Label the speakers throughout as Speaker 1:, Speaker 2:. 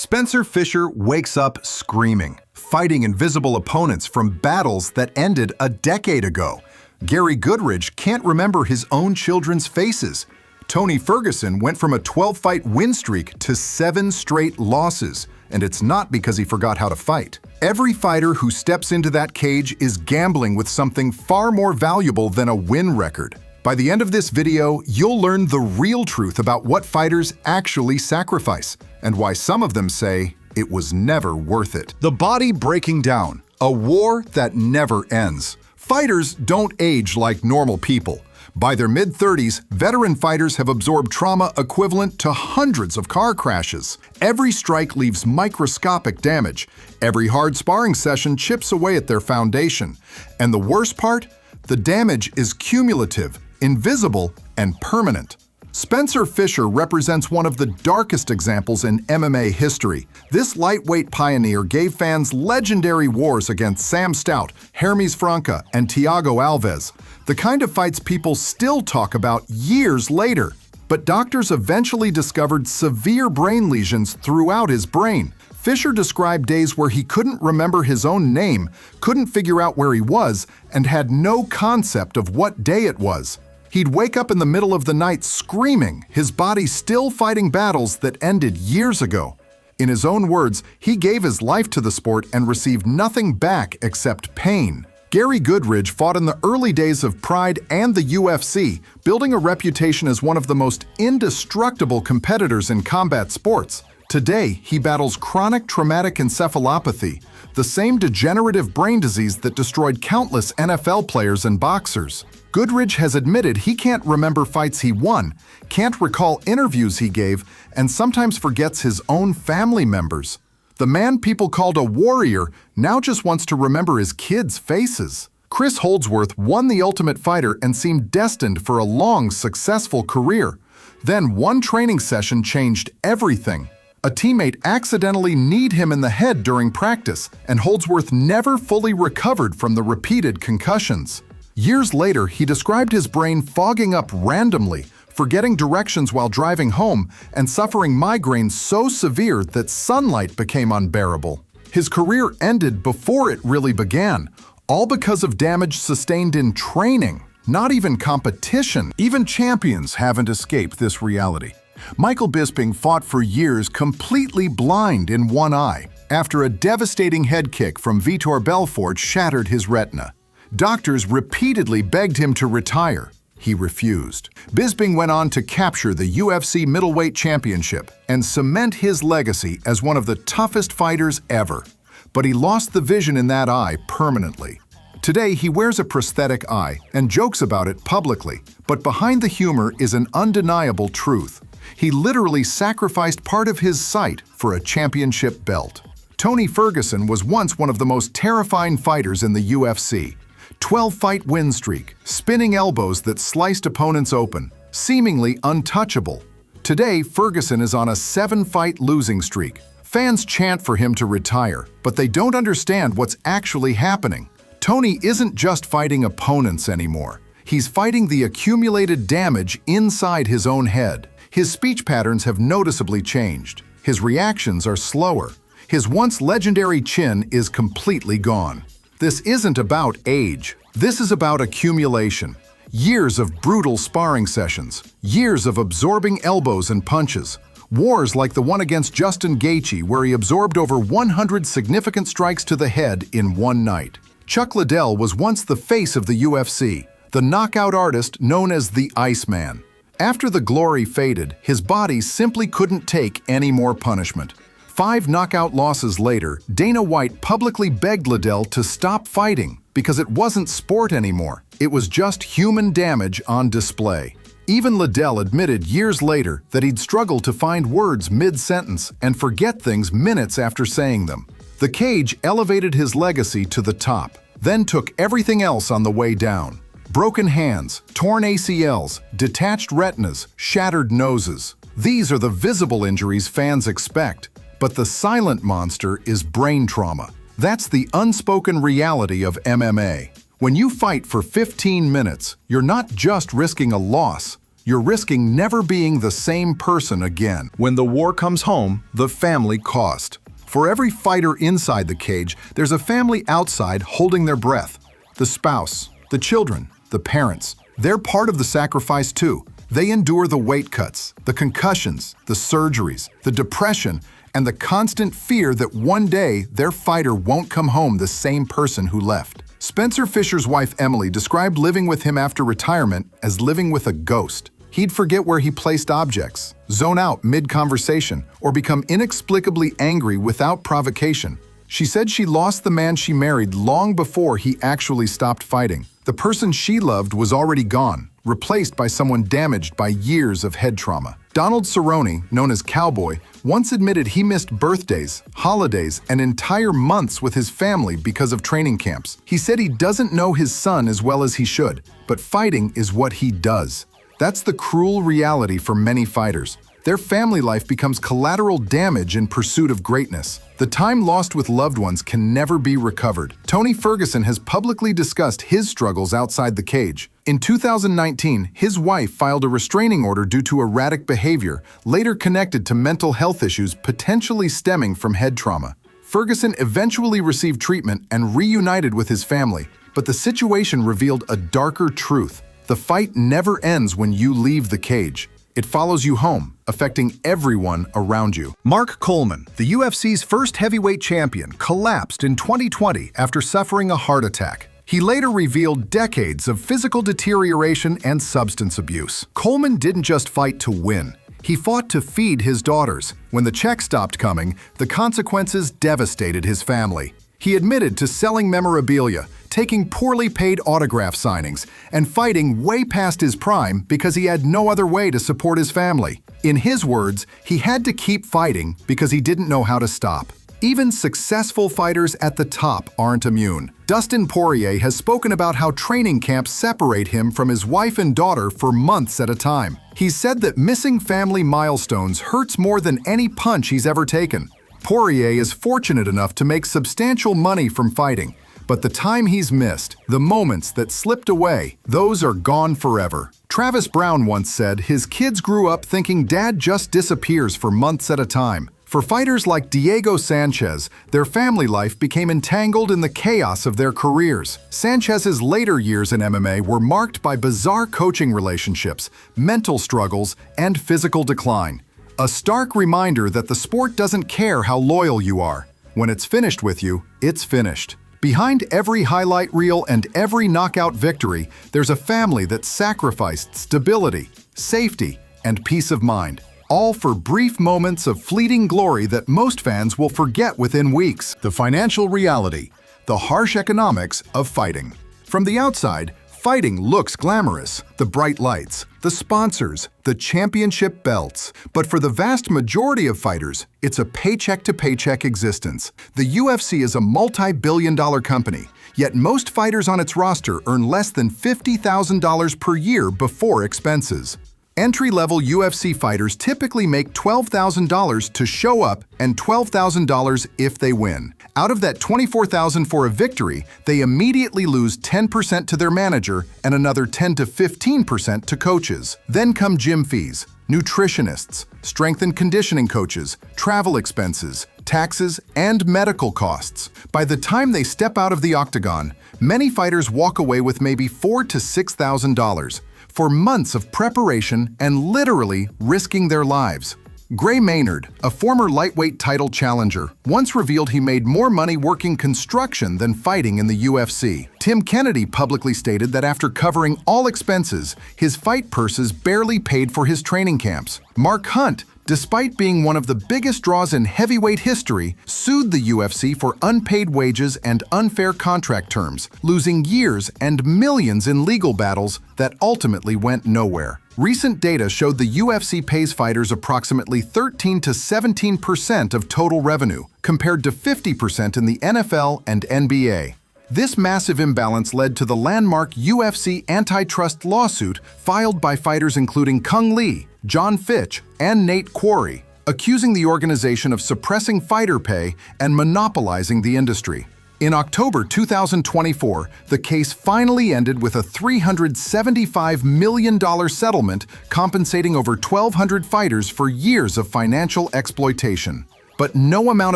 Speaker 1: Spencer Fisher wakes up screaming, fighting invisible opponents from battles that ended a decade ago. Gary Goodridge can't remember his own children's faces. Tony Ferguson went from a 12-fight win streak to 7 straight losses, and it's not because he forgot how to fight. Every fighter who steps into that cage is gambling with something far more valuable than a win record. By the end of this video, you'll learn the real truth about what fighters actually sacrifice, and why some of them say it was never worth it. The body breaking down, a war that never ends. Fighters don't age like normal people. By their mid-30s, veteran fighters have absorbed trauma equivalent to hundreds of car crashes. Every strike leaves microscopic damage. Every hard sparring session chips away at their foundation. And the worst part? The damage is cumulative, invisible, and permanent. Spencer Fisher represents one of the darkest examples in MMA history. This lightweight pioneer gave fans legendary wars against Sam Stout, Hermes Franca, and Thiago Alves, the kind of fights people still talk about years later. But doctors eventually discovered severe brain lesions throughout his brain. Fisher described days where he couldn't remember his own name, couldn't figure out where he was, and had no concept of what day it was. He'd wake up in the middle of the night screaming, his body still fighting battles that ended years ago. In his own words, he gave his life to the sport and received nothing back except pain. Gary Goodridge fought in the early days of Pride and the UFC, building a reputation as one of the most indestructible competitors in combat sports. Today, he battles chronic traumatic encephalopathy, the same degenerative brain disease that destroyed countless NFL players and boxers. Goodridge has admitted he can't remember fights he won, can't recall interviews he gave, and sometimes forgets his own family members. The man people called a warrior now just wants to remember his kids' faces. Chris Holdsworth won The Ultimate Fighter and seemed destined for a long, successful career. Then one training session changed everything. A teammate accidentally kneed him in the head during practice, and Holdsworth never fully recovered from the repeated concussions. Years later, he described his brain fogging up randomly, forgetting directions while driving home, and suffering migraines so severe that sunlight became unbearable. His career ended before it really began, all because of damage sustained in training, not even competition. Even champions haven't escaped this reality. Michael Bisping fought for years completely blind in one eye, after a devastating head kick from Vitor Belfort shattered his retina. Doctors repeatedly begged him to retire. He refused. Bisping went on to capture the UFC middleweight championship and cement his legacy as one of the toughest fighters ever. But he lost the vision in that eye permanently. Today, he wears a prosthetic eye and jokes about it publicly. But behind the humor is an undeniable truth. He literally sacrificed part of his sight for a championship belt. Tony Ferguson was once one of the most terrifying fighters in the UFC. 12-fight win streak, spinning elbows that sliced opponents open, seemingly untouchable. Today, Ferguson is on a 7-fight losing streak. Fans chant for him to retire, but they don't understand what's actually happening. Tony isn't just fighting opponents anymore. He's fighting the accumulated damage inside his own head. His speech patterns have noticeably changed. His reactions are slower. His once legendary chin is completely gone. This isn't about age. This is about accumulation. Years of brutal sparring sessions. Years of absorbing elbows and punches. Wars like the one against Justin Gaethje, where he absorbed over 100 significant strikes to the head in one night. Chuck Liddell was once the face of the UFC, the knockout artist known as the Iceman. After the glory faded, his body simply couldn't take any more punishment. 5 knockout losses later, Dana White publicly begged Liddell to stop fighting because it wasn't sport anymore. It was just human damage on display. Even Liddell admitted years later that he'd struggled to find words mid-sentence and forget things minutes after saying them. The cage elevated his legacy to the top, then took everything else on the way down. Broken hands, torn ACLs, detached retinas, shattered noses. These are the visible injuries fans expect. But the silent monster is brain trauma. That's the unspoken reality of MMA. When you fight for 15 minutes, you're not just risking a loss, you're risking never being the same person again. When the war comes home, the family cost. For every fighter inside the cage, there's a family outside holding their breath. The spouse, the children, the parents. They're part of the sacrifice too. They endure the weight cuts, the concussions, the surgeries, the depression, and the constant fear that one day their fighter won't come home the same person who left. Spencer Fisher's wife Emily described living with him after retirement as living with a ghost. He'd forget where he placed objects, zone out mid-conversation, or become inexplicably angry without provocation. She said she lost the man she married long before he actually stopped fighting. The person she loved was already gone, replaced by someone damaged by years of head trauma. Donald Cerrone, known as Cowboy, once admitted he missed birthdays, holidays, and entire months with his family because of training camps. He said he doesn't know his son as well as he should, but fighting is what he does. That's the cruel reality for many fighters. Their family life becomes collateral damage in pursuit of greatness. The time lost with loved ones can never be recovered. Tony Ferguson has publicly discussed his struggles outside the cage. In 2019, his wife filed a restraining order due to erratic behavior, later connected to mental health issues potentially stemming from head trauma. Ferguson eventually received treatment and reunited with his family, but the situation revealed a darker truth. The fight never ends when you leave the cage. It follows you home, affecting everyone around you. Mark Coleman, the UFC's first heavyweight champion, collapsed in 2020 after suffering a heart attack. He later revealed decades of physical deterioration and substance abuse. Coleman didn't just fight to win. He fought to feed his daughters. When the check stopped coming, the consequences devastated his family. He admitted to selling memorabilia, taking poorly paid autograph signings, and fighting way past his prime because he had no other way to support his family. In his words, he had to keep fighting because he didn't know how to stop. Even successful fighters at the top aren't immune. Dustin Poirier has spoken about how training camps separate him from his wife and daughter for months at a time. He's said that missing family milestones hurts more than any punch he's ever taken. Poirier is fortunate enough to make substantial money from fighting, but the time he's missed, the moments that slipped away, those are gone forever. Travis Brown once said his kids grew up thinking dad just disappears for months at a time. For fighters like Diego Sanchez, their family life became entangled in the chaos of their careers. Sanchez's later years in MMA were marked by bizarre coaching relationships, mental struggles, and physical decline. A stark reminder that the sport doesn't care how loyal you are. When it's finished with you, it's finished. Behind every highlight reel and every knockout victory, there's a family that sacrificed stability, safety, and peace of mind. All for brief moments of fleeting glory that most fans will forget within weeks. The financial reality, the harsh economics of fighting. From the outside, fighting looks glamorous. The bright lights, the sponsors, the championship belts. But for the vast majority of fighters, it's a paycheck-to-paycheck existence. The UFC is a multi-billion-dollar company, yet most fighters on its roster earn less than $50,000 per year before expenses. Entry-level UFC fighters typically make $12,000 to show up and $12,000 if they win. Out of that $24,000 for a victory, they immediately lose 10% to their manager and another 10 to 15% to coaches. Then come gym fees, nutritionists, strength and conditioning coaches, travel expenses, taxes, and medical costs. By the time they step out of the octagon, many fighters walk away with maybe $4,000 to $6,000 for months of preparation and literally risking their lives. Gray Maynard, a former lightweight title challenger, once revealed he made more money working construction than fighting in the UFC. Tim Kennedy publicly stated that after covering all expenses, his fight purses barely paid for his training camps. Mark Hunt, despite being one of the biggest draws in heavyweight history, sued the UFC for unpaid wages and unfair contract terms, losing years and millions in legal battles that ultimately went nowhere. Recent data showed the UFC pays fighters approximately 13 to 17% of total revenue, compared to 50% in the NFL and NBA. This massive imbalance led to the landmark UFC antitrust lawsuit filed by fighters including Kung Lee, John Fitch, and Nate Quarry, accusing the organization of suppressing fighter pay and monopolizing the industry. In October 2024, the case finally ended with a $375 million settlement compensating over 1,200 fighters for years of financial exploitation. But no amount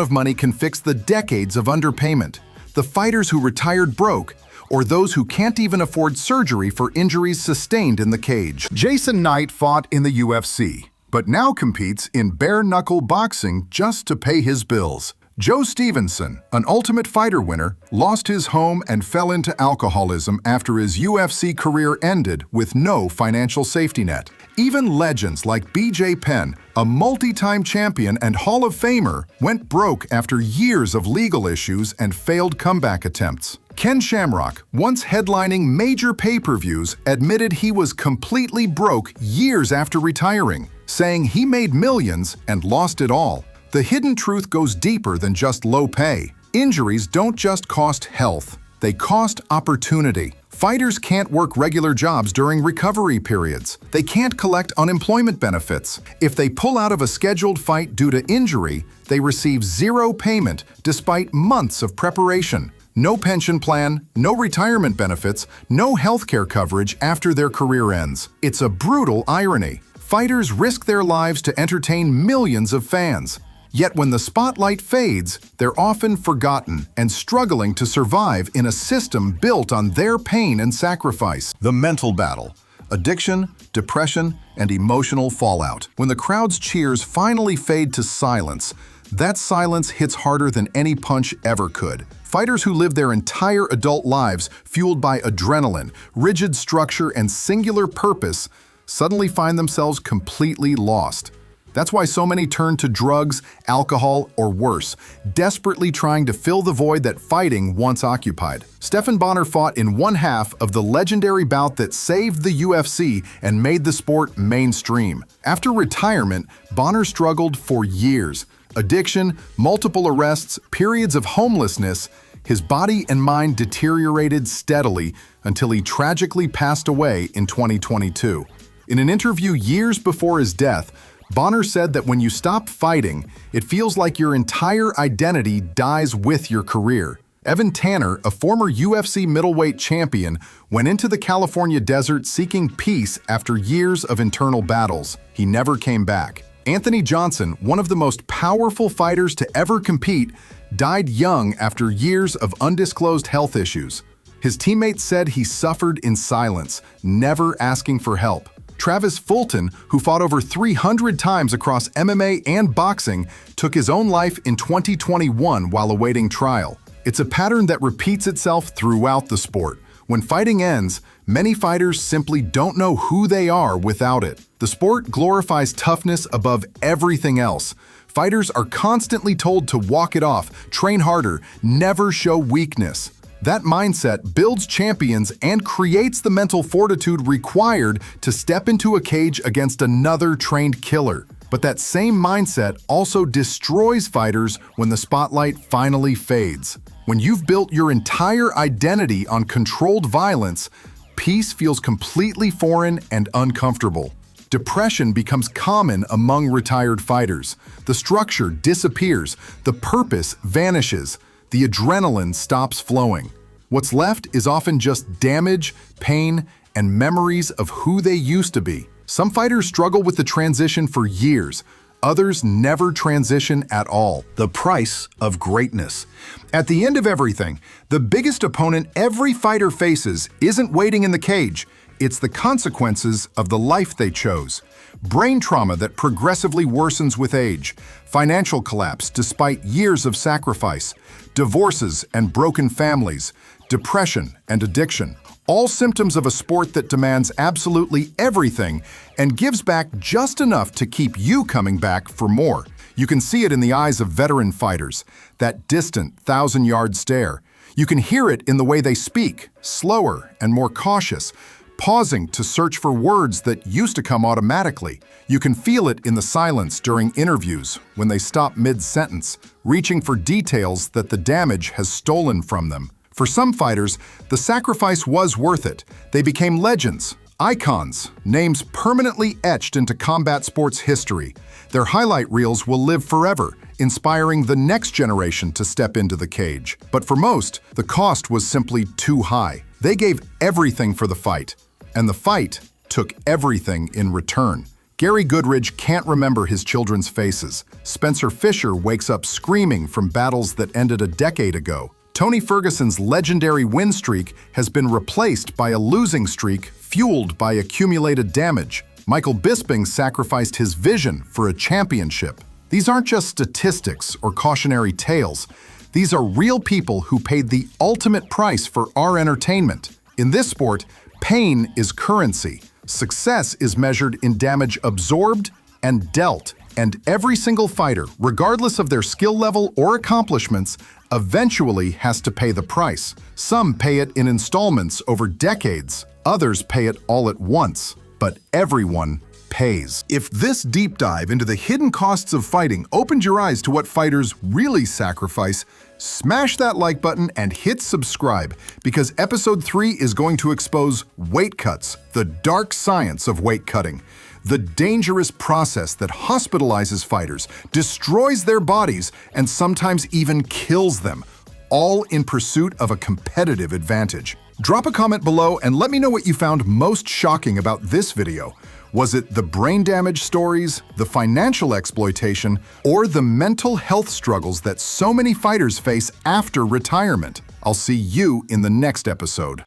Speaker 1: of money can fix the decades of underpayment, the fighters who retired broke, or those who can't even afford surgery for injuries sustained in the cage. Jason Knight fought in the UFC, but now competes in bare-knuckle boxing just to pay his bills. Joe Stevenson, an Ultimate Fighter winner, lost his home and fell into alcoholism after his UFC career ended with no financial safety net. Even legends like BJ Penn, a multi-time champion and Hall of Famer, went broke after years of legal issues and failed comeback attempts. Ken Shamrock, once headlining major pay-per-views, admitted he was completely broke years after retiring, saying he made millions and lost it all. The hidden truth goes deeper than just low pay. Injuries don't just cost health, they cost opportunity. Fighters can't work regular jobs during recovery periods. They can't collect unemployment benefits. If they pull out of a scheduled fight due to injury, they receive zero payment despite months of preparation. No pension plan, no retirement benefits, no healthcare coverage after their career ends. It's a brutal irony. Fighters risk their lives to entertain millions of fans. Yet when the spotlight fades, they're often forgotten and struggling to survive in a system built on their pain and sacrifice. The mental battle. Addiction, depression, and emotional fallout. When the crowd's cheers finally fade to silence, that silence hits harder than any punch ever could. Fighters who live their entire adult lives fueled by adrenaline, rigid structure, and singular purpose suddenly find themselves completely lost. That's why so many turn to drugs, alcohol, or worse, desperately trying to fill the void that fighting once occupied. Stephan Bonnar fought in one half of the legendary bout that saved the UFC and made the sport mainstream. After retirement, Bonnar struggled for years. Addiction, multiple arrests, periods of homelessness. His body and mind deteriorated steadily until he tragically passed away in 2022. In an interview years before his death, Bonnar said that when you stop fighting, it feels like your entire identity dies with your career. Evan Tanner, a former UFC middleweight champion, went into the California desert seeking peace after years of internal battles. He never came back. Anthony Johnson, one of the most powerful fighters to ever compete, died young after years of undisclosed health issues. His teammates said he suffered in silence, never asking for help. Travis Fulton, who fought over 300 times across MMA and boxing, took his own life in 2021 while awaiting trial. It's a pattern that repeats itself throughout the sport. When fighting ends, many fighters simply don't know who they are without it. The sport glorifies toughness above everything else. Fighters are constantly told to walk it off, train harder, never show weakness. That mindset builds champions and creates the mental fortitude required to step into a cage against another trained killer. But that same mindset also destroys fighters when the spotlight finally fades. When you've built your entire identity on controlled violence, peace feels completely foreign and uncomfortable. Depression becomes common among retired fighters. The structure disappears, the purpose vanishes. The adrenaline stops flowing. What's left is often just damage, pain, and memories of who they used to be. Some fighters struggle with the transition for years. Others never transition at all. The price of greatness. At the end of everything, the biggest opponent every fighter faces isn't waiting in the cage. It's the consequences of the life they chose. Brain trauma that progressively worsens with age, financial collapse despite years of sacrifice, divorces and broken families, depression and addiction. All symptoms of a sport that demands absolutely everything and gives back just enough to keep you coming back for more. You can see it in the eyes of veteran fighters, that distant, thousand-yard stare. You can hear it in the way they speak, slower and more cautious, pausing to search for words that used to come automatically. You can feel it in the silence during interviews when they stop mid-sentence, reaching for details that the damage has stolen from them. For some fighters, the sacrifice was worth it. They became legends, icons, names permanently etched into combat sports history. Their highlight reels will live forever, inspiring the next generation to step into the cage. But for most, the cost was simply too high. They gave everything for the fight, and the fight took everything in return. Gary Goodridge can't remember his children's faces. Spencer Fisher wakes up screaming from battles that ended a decade ago. Tony Ferguson's legendary win streak has been replaced by a losing streak fueled by accumulated damage. Michael Bisping sacrificed his vision for a championship. These aren't just statistics or cautionary tales. These are real people who paid the ultimate price for our entertainment. In this sport, pain is currency. Success is measured in damage absorbed and dealt. And every single fighter, regardless of their skill level or accomplishments, eventually has to pay the price. Some pay it in installments over decades, others pay it all at once, but everyone pays. If this deep dive into the hidden costs of fighting opened your eyes to what fighters really sacrifice, smash that like button and hit subscribe, because episode 3 is going to expose weight cuts, the dark science of weight cutting. The dangerous process that hospitalizes fighters, destroys their bodies, and sometimes even kills them, all in pursuit of a competitive advantage. Drop a comment below and let me know what you found most shocking about this video. Was it the brain damage stories, the financial exploitation, or the mental health struggles that so many fighters face after retirement? I'll see you in the next episode.